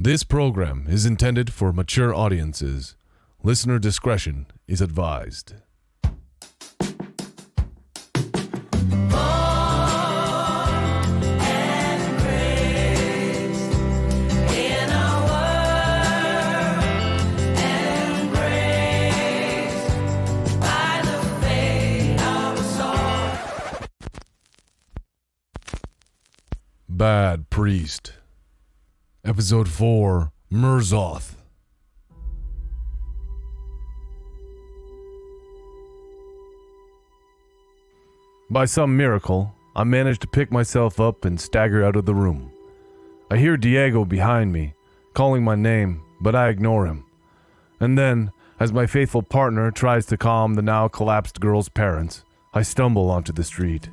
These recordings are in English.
This program is intended for mature audiences. Listener discretion is advised. Bad Priest. Episode 4, Merzoth. By some miracle, I manage to pick myself up and stagger out of the room. I hear Diego behind me, calling my name, but I ignore him. And then, as my faithful partner tries to calm the now collapsed girl's parents, I stumble onto the street.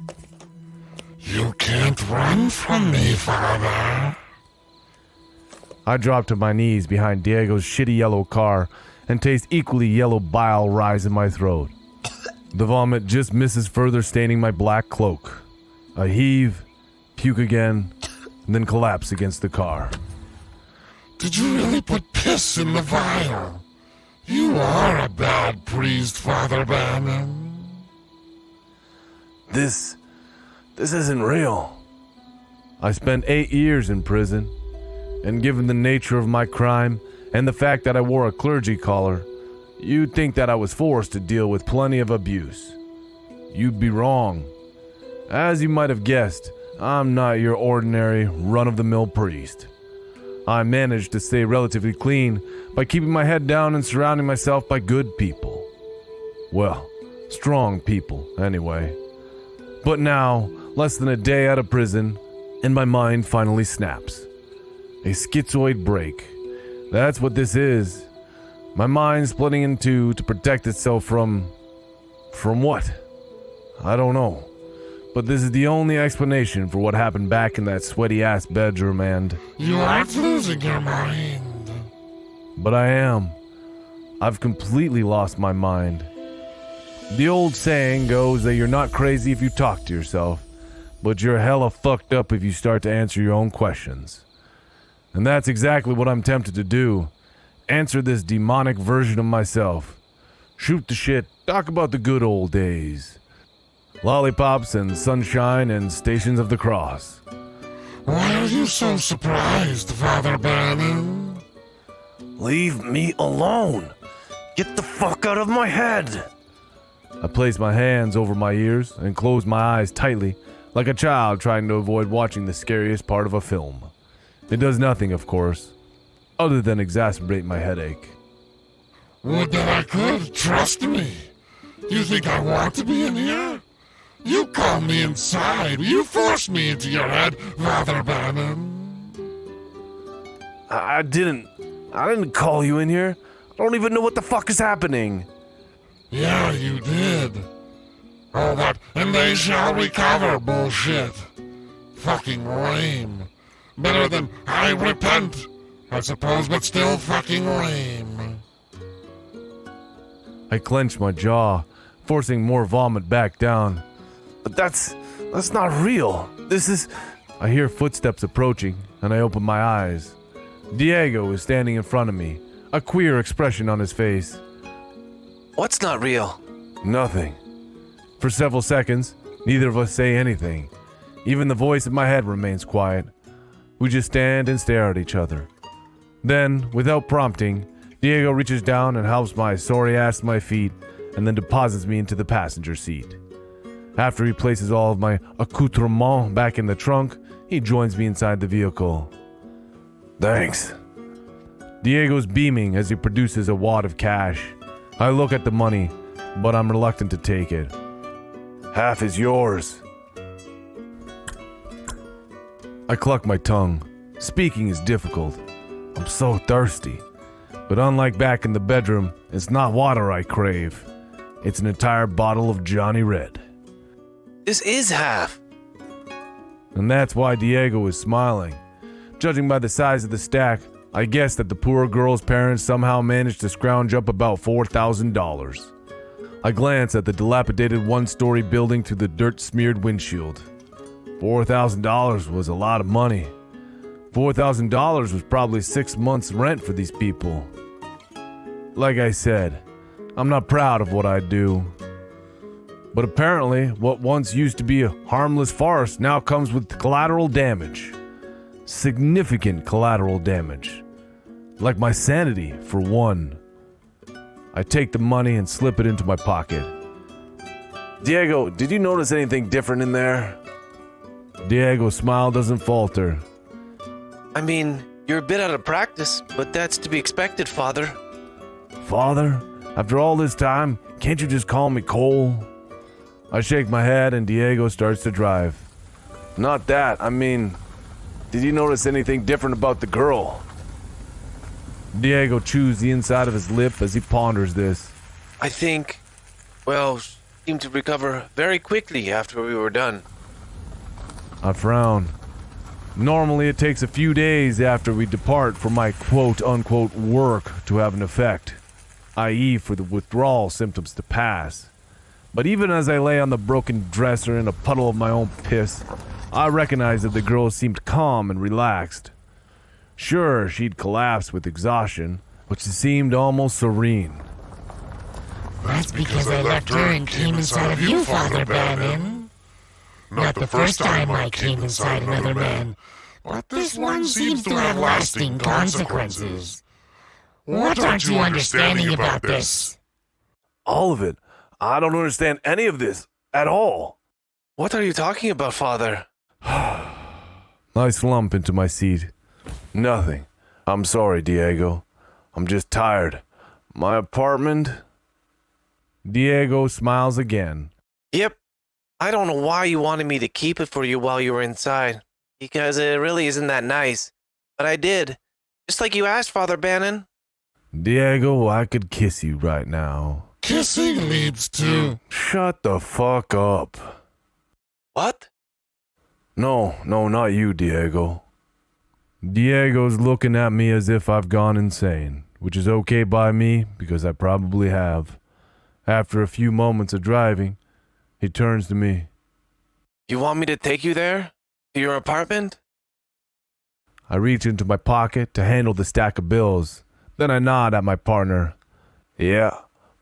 You can't run from me, father. I drop to my knees behind Diego's shitty yellow car and taste equally yellow bile rise in my throat. The vomit just misses further staining my black cloak. I heave, puke again, and then collapse against the car. Did you really put piss in the vial? You are a bad priest, Father Bannen. This isn't real. I spent 8 years in prison, and given the nature of my crime and the fact that I wore a clergy collar, you'd think that I was forced to deal with plenty of abuse. You'd be wrong. As you might have guessed, I'm not your ordinary, run-of-the-mill priest. I managed to stay relatively clean by keeping my head down and surrounding myself by good people. Well, strong people, anyway. But now, less than a day out of prison, and my mind finally snaps. A schizoid break. That's what this is. My mind splitting in two to protect itself from what? I don't know. But this is the only explanation for what happened back in that sweaty-ass bedroom and... You aren't losing your mind. But I am. I've completely lost my mind. The old saying goes that you're not crazy if you talk to yourself, but you're hella fucked up if you start to answer your own questions. And that's exactly what I'm tempted to do. Answer this demonic version of myself. Shoot the shit, talk about the good old days. Lollipops and sunshine and Stations of the Cross. Why are you so surprised, Father Bannen? Leave me alone. Get the fuck out of my head. I place my hands over my ears and close my eyes tightly, like a child trying to avoid watching the scariest part of a film. It does nothing, of course, other than exacerbate my headache. Would that I could, trust me. You think I want to be in here? You call me inside. You force me into your head, Father Bannen. I didn't call you in here. I don't even know what the fuck is happening. Yeah, you did. All that, and they shall recover bullshit. Fucking lame. Better than I repent, I suppose, but still fucking lame. I clench my jaw, forcing more vomit back down. But that's not real. This is... I hear footsteps approaching, and I open my eyes. Diego is standing in front of me, a queer expression on his face. What's not real? Nothing. For several seconds, neither of us say anything. Even the voice in my head remains quiet. We just stand and stare at each other. Then, without prompting, Diego reaches down and helps my sorry ass to my feet and then deposits me into the passenger seat. After he places all of my accoutrements back in the trunk, he joins me inside the vehicle. Thanks. Diego's beaming as he produces a wad of cash. I look at the money, but I'm reluctant to take it. Half is yours. I cluck my tongue. Speaking is difficult. I'm so thirsty. But unlike back in the bedroom, it's not water I crave. It's an entire bottle of Johnny Red. This is half. And that's why Diego is smiling. Judging by the size of the stack, I guess that the poor girl's parents somehow managed to scrounge up about $4,000. I glance at the dilapidated one-story building through the dirt-smeared windshield. $4,000 was a lot of money. $4,000 was probably 6 months' rent for these people. Like I said, I'm not proud of what I do. But apparently, what once used to be a harmless farce now comes with collateral damage. Significant collateral damage. Like my sanity, for one. I take the money and slip it into my pocket. Diego, did you notice anything different in there? Diego's smile doesn't falter. I mean, you're a bit out of practice, but that's to be expected, Father. Father? After all this time, can't you just call me Cole? I shake my head and Diego starts to drive. Not that, I mean, did you notice anything different about the girl? Diego chews the inside of his lip as he ponders this. I think, well, she seemed to recover very quickly after we were done. I frown. Normally it takes a few days after we depart for my quote-unquote work to have an effect, i.e. for the withdrawal symptoms to pass. But even as I lay on the broken dresser in a puddle of my own piss, I recognized that the girl seemed calm and relaxed. Sure, she'd collapsed with exhaustion, but she seemed almost serene. That's because I left her and came inside of you, Father Bannen. Not the first time I came inside another man, but this one seems to have lasting consequences. What aren't you understanding about this? All of it. I don't understand any of this at all. What are you talking about, Father? I slump into my seat. Nothing. I'm sorry, Diego. I'm just tired. My apartment? Diego smiles again. Yep. I don't know why you wanted me to keep it for you while you were inside, because it really isn't that nice. But I did. Just like you asked, Father Bannen. Diego, I could kiss you right now. Kissing leads to... Shut the fuck up. What? No, not you, Diego. Diego's looking at me as if I've gone insane, which is okay by me because I probably have. After a few moments of driving, he turns to me. You want me to take you there? To your apartment? I reach into my pocket to handle the stack of bills. Then I nod at my partner. Yeah,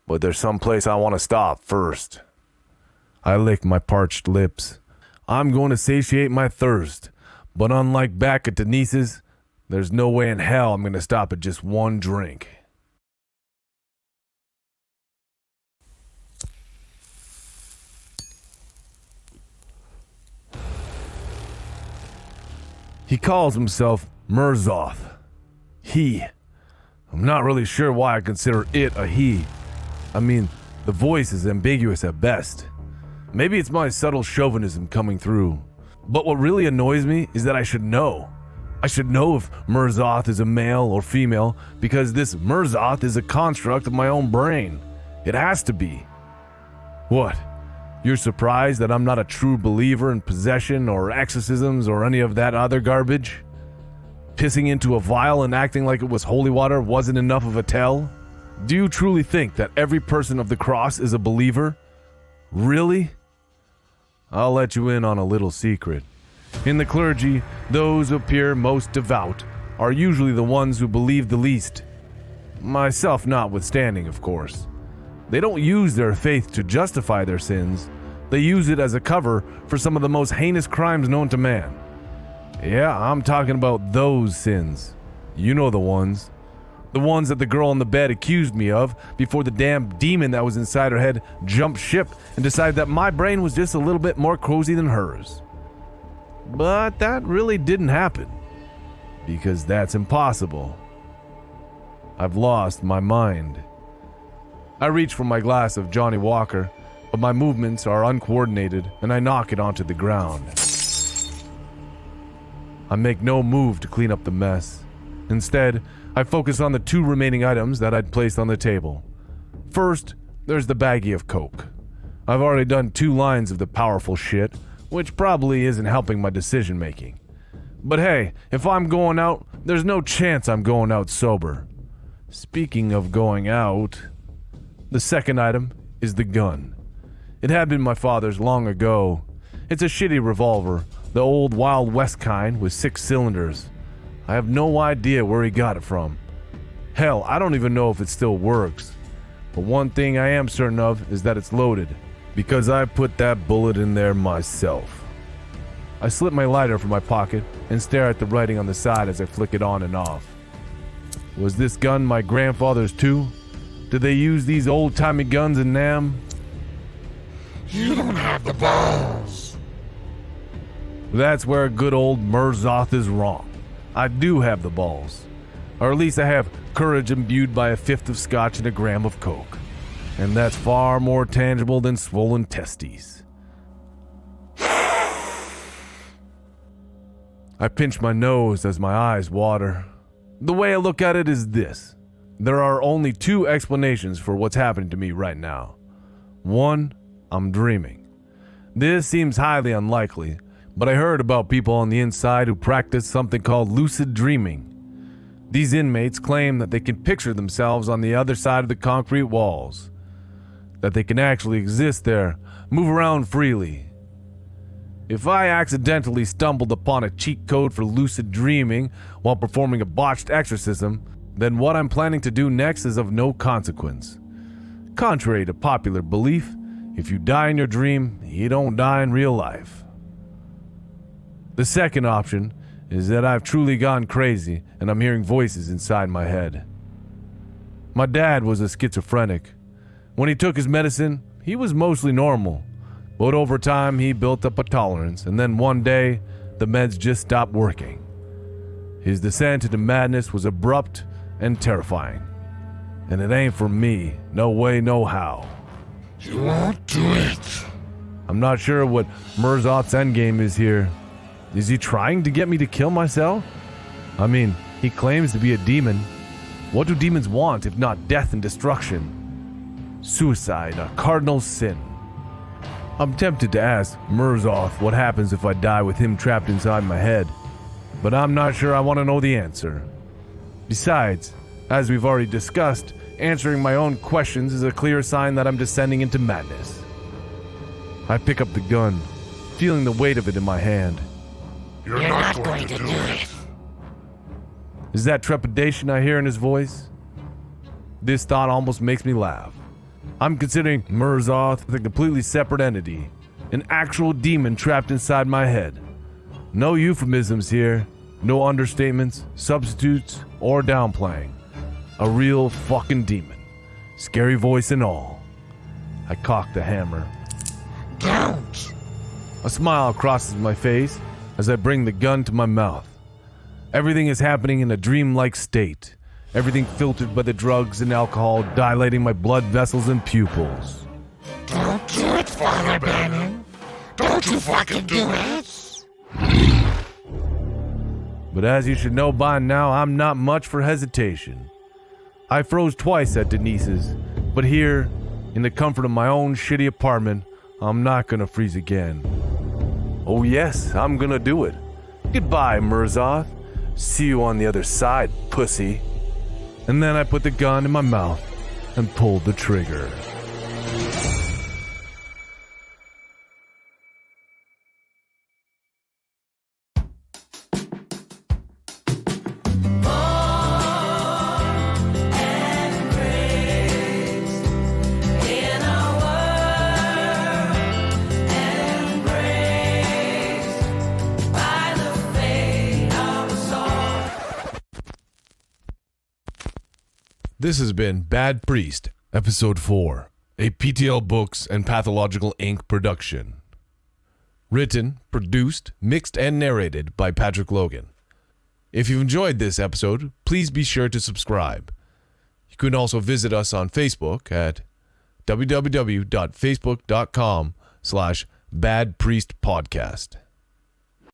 but there's some place I want to stop first. I lick my parched lips. I'm going to satiate my thirst, but unlike back at Denise's, there's no way in hell I'm going to stop at just one drink. He calls himself Merzoth. He. I'm not really sure why I consider it a he. I mean, the voice is ambiguous at best. Maybe it's my subtle chauvinism coming through. But what really annoys me is that I should know. I should know if Merzoth is a male or female because this Merzoth is a construct of my own brain. It has to be. What? You're surprised that I'm not a true believer in possession or exorcisms or any of that other garbage? Pissing into a vial and acting like it was holy water wasn't enough of a tell? Do you truly think that every person of the cross is a believer? Really? I'll let you in on a little secret. In the clergy, those who appear most devout are usually the ones who believe the least. Myself notwithstanding, of course. They don't use their faith to justify their sins. They use it as a cover for some of the most heinous crimes known to man. Yeah, I'm talking about those sins. You know the ones. The ones that the girl on the bed accused me of before the damn demon that was inside her head jumped ship and decided that my brain was just a little bit more cozy than hers. But that really didn't happen. Because that's impossible. I've lost my mind. I reach for my glass of Johnny Walker, but my movements are uncoordinated and I knock it onto the ground. I make no move to clean up the mess. Instead, I focus on the 2 remaining items that I'd placed on the table. First, there's the baggie of coke. I've already done 2 lines of the powerful shit, which probably isn't helping my decision making. But hey, if I'm going out, there's no chance I'm going out sober. Speaking of going out, the second item is the gun. It had been my father's long ago. It's a shitty revolver, the old Wild West kind with 6 cylinders. I have no idea where he got it from. Hell, I don't even know if it still works. But one thing I am certain of is that it's loaded, because I put that bullet in there myself. I slip my lighter from my pocket and stare at the writing on the side as I flick it on and off. Was this gun my grandfather's too? Did they use these old-timey guns in Nam? You don't have the balls. That's where good old Merzoth is wrong. I do have the balls. Or at least I have courage imbued by a fifth of scotch and a gram of coke. And that's far more tangible than swollen testes. I pinch my nose as my eyes water. The way I look at it is this. There are only two explanations for what's happening to me right now. One, I'm dreaming. This seems highly unlikely, but I heard about people on the inside who practice something called lucid dreaming. These inmates claim that they can picture themselves on the other side of the concrete walls, that they can actually exist there, move around freely. If I accidentally stumbled upon a cheat code for lucid dreaming while performing a botched exorcism, then what I'm planning to do next is of no consequence. Contrary to popular belief, if you die in your dream, you don't die in real life. The second option is that I've truly gone crazy and I'm hearing voices inside my head. My dad was a schizophrenic. When he took his medicine, he was mostly normal, but over time he built up a tolerance, and then one day, the meds just stopped working. His descent into madness was abrupt and terrifying, and it ain't for me, no way, no how. You won't do it. I'm not sure what Merzoth's endgame is here. Is he trying to get me to kill myself? I mean, he claims to be a demon. What do demons want if not death and destruction? Suicide, a cardinal sin. I'm tempted to ask Merzoth what happens if I die with him trapped inside my head, but I'm not sure I want to know the answer. Besides, as we've already discussed, answering my own questions is a clear sign that I'm descending into madness. I pick up the gun, feeling the weight of it in my hand. You're not going to do it. Is that trepidation I hear in his voice? This thought almost makes me laugh. I'm considering Merzoth a completely separate entity, an actual demon trapped inside my head. No euphemisms here, no understatements, substitutes, or downplaying. A real fucking demon, scary voice and all. I cock the hammer. Don't. A smile crosses my face as I bring the gun to my mouth. Everything is happening in a dreamlike state. Everything filtered by the drugs and alcohol dilating my blood vessels and pupils. Don't do it, Father Bannen. Don't you fucking do it. But as you should know by now, I'm not much for hesitation. I froze twice at Denise's, but here, in the comfort of my own shitty apartment, I'm not gonna freeze again. Oh yes, I'm gonna do it. Goodbye, Merzoth. See you on the other side, pussy. And then I put the gun in my mouth and pulled the trigger. This has been Bad Priest, Episode 4, a PTL Books and Pathological Inc. production. Written, produced, mixed, and narrated by Patrick Logan. If you've enjoyed this episode, please be sure to subscribe. You can also visit us on Facebook at www.facebook.com/badpriestpodcast.